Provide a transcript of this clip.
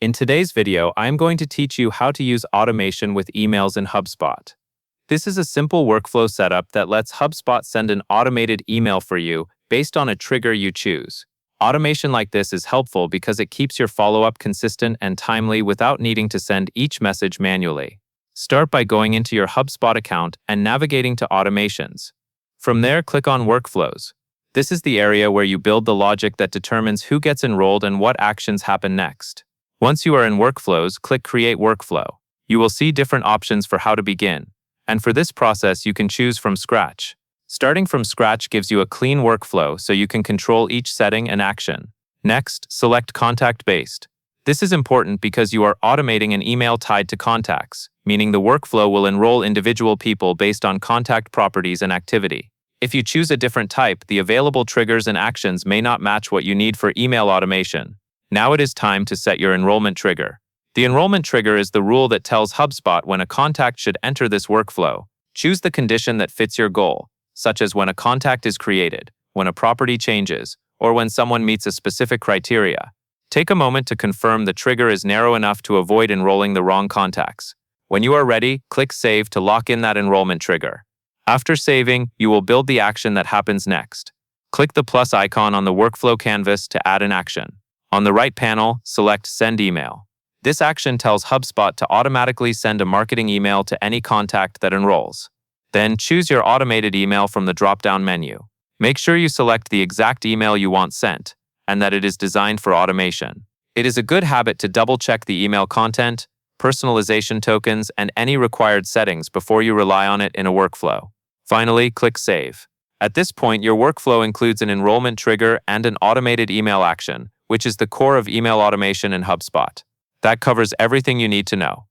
In today's video, I am going to teach you how to use automation with emails in Hubspot. This is a simple workflow setup that lets Hubspot send an automated email for you based on a trigger you choose. Automation like this is helpful because it keeps your follow-up consistent and timely without needing to send each message manually. Start by going into your Hubspot account and navigating to Automations. From there, click on Workflows. This is the area where you build the logic that determines who gets enrolled and what actions happen next. Once you are in Workflows, click Create Workflow. You will see different options for how to begin. And for this process, you can choose from scratch. Starting from scratch gives you a clean workflow so you can control each setting and action. Next, select Contact Based. This is important because you are automating an email tied to contacts, meaning the workflow will enroll individual people based on contact properties and activity. If you choose a different type, the available triggers and actions may not match what you need for email automation. Now it is time to set your enrollment trigger. The enrollment trigger is the rule that tells Hubspot when a contact should enter this workflow. Choose the condition that fits your goal, such as when a contact is created, when a property changes, or when someone meets a specific criteria. Take a moment to confirm the trigger is narrow enough to avoid enrolling the wrong contacts. When you are ready, click Save to lock in that enrollment trigger. After saving, you will build the action that happens next. Click the plus icon on the workflow canvas to add an action. On the right panel, select Send Email. This action tells Hubspot to automatically send a marketing email to any contact that enrolls. Then choose your automated email from the drop-down menu. Make sure you select the exact email you want sent, and that it is designed for automation. It is a good habit to double-check the email content, personalization tokens, and any required settings before you rely on it in a workflow. Finally, click Save. At this point, your workflow includes an enrollment trigger and an automated email action, which is the core of email automation in Hubspot. That covers everything you need to know.